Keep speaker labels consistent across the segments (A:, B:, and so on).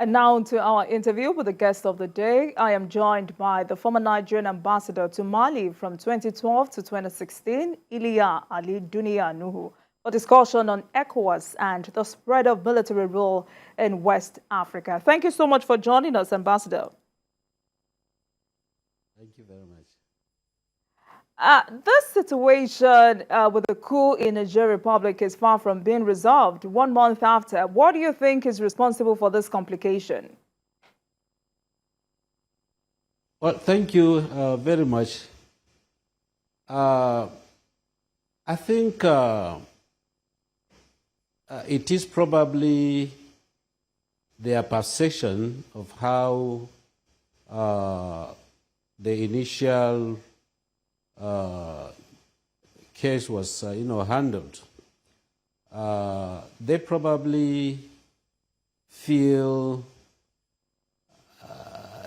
A: And now to our interview with the guest of the day. I am joined by the former Nigerian ambassador to Mali from 2012 to 2016, Iliya Ali Dunia Nuhu, for discussion on ECOWAS and the spread of military rule in West Africa. Thank you so much for joining us, Ambassador.
B: Thank you very much.
A: This situation with the coup in the Niger Republic is far from being resolved 1 month after. What do you think is responsible for this complication?
B: Well, thank you very much. I think it is probably their perception of how the initial case was, handled. They probably feel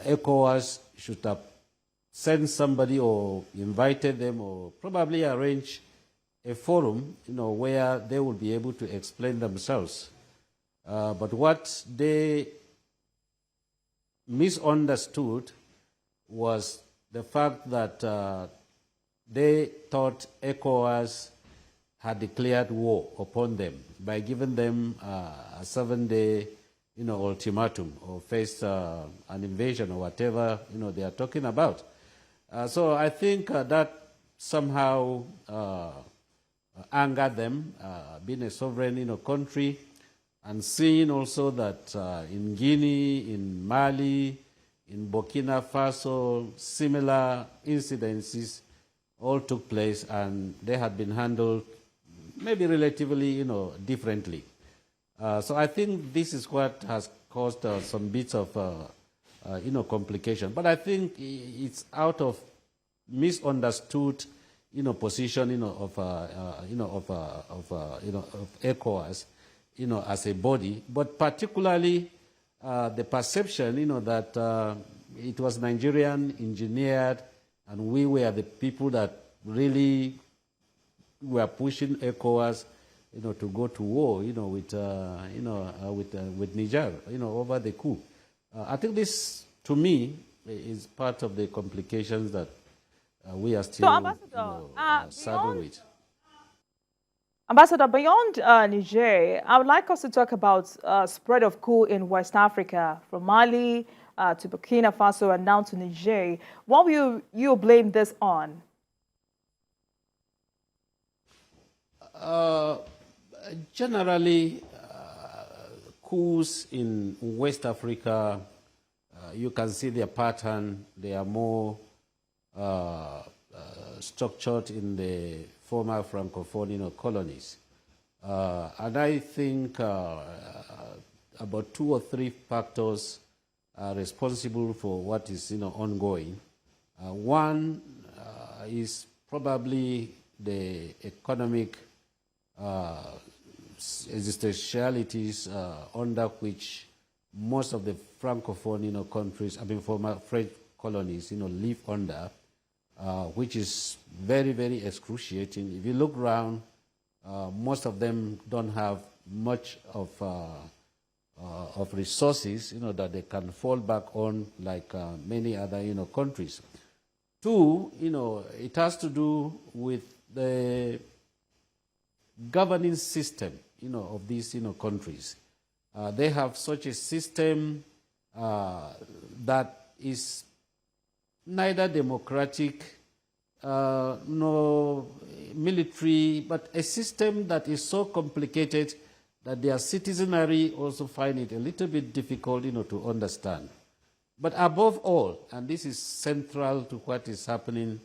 B: ECOWAS should have sent somebody or invited them or probably arrange a forum, where they will be able to explain themselves. But what they misunderstood was the fact that they thought ECOWAS had declared war upon them by giving them a 7-day, ultimatum or face an invasion or whatever, they are talking about. So I think that somehow angered them, being a sovereign, country, and seeing also that in Guinea, in Mali, in Burkina Faso, similar incidences all took place, and they had been handled maybe relatively, differently. So I think this is what has caused some bits of, complication. But I think it's out of misunderstood, position, of ECOWAS, as a body, but particularly the perception, that it was Nigerian engineered, and we were the people that really were pushing ECOWAS, to go to war, with Niger, over the coup. I think this, to me, is part of the complications that we are still saddled with.
A: Ambassador, beyond Niger, I would like us to talk about spread of coup in West Africa, from Mali to Burkina Faso and now to Niger. What will you blame this on?
B: Generally, coups in West Africa, you can see their pattern. They are more structured in the former Francophone colonies. And I think about 2 or 3 factors are responsible for what is ongoing. One is probably the economic existentialities under which most of the Francophone countries, former French colonies, live under, which is very, very excruciating. If you look around, most of them don't have much of resources, that they can fall back on like many other, countries. 2, it has to do with the governing system, of these, countries. They have such a system that is neither democratic nor military, but a system that is so complicated that their citizenry also find it a little bit difficult, to understand. But above all, and this is central to what is happening,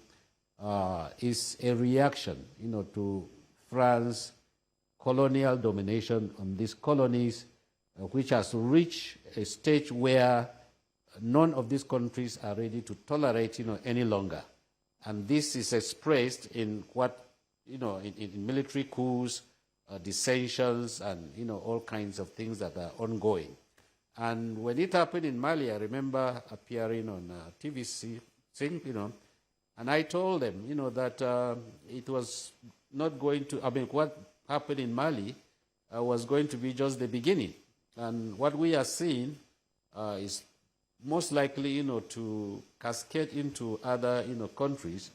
B: is a reaction, to France's colonial domination on these colonies, which has reached a stage where none of these countries are ready to tolerate, any longer. And this is expressed in what, in military coups, dissensions, and, all kinds of things that are ongoing. And when it happened in Mali, I remember appearing on TVC, and I told them, that it was not going to, what happened in Mali was going to be just the beginning. And what we are seeing is most likely, to cascade into other, countries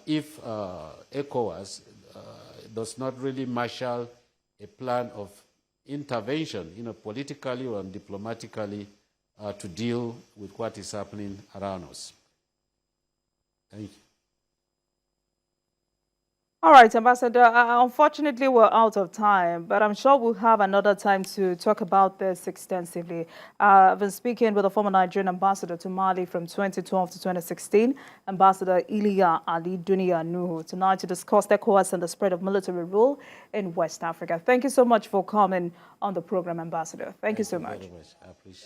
B: if ECOWAS does not really marshal a plan of intervention, politically or diplomatically, to deal with what is happening around us. Thank you.
A: All right, Ambassador, unfortunately, we're out of time, but I'm sure we'll have another time to talk about this extensively. I've been speaking with the former Nigerian ambassador to Mali from 2012 to 2016, Ambassador Iliya Ali Dunia Nuhu, tonight to discuss ECOWAS and the spread of military rule in West Africa. Thank you so much for coming on the program, Ambassador. Thank you so much.
B: Very much. I appreciate it.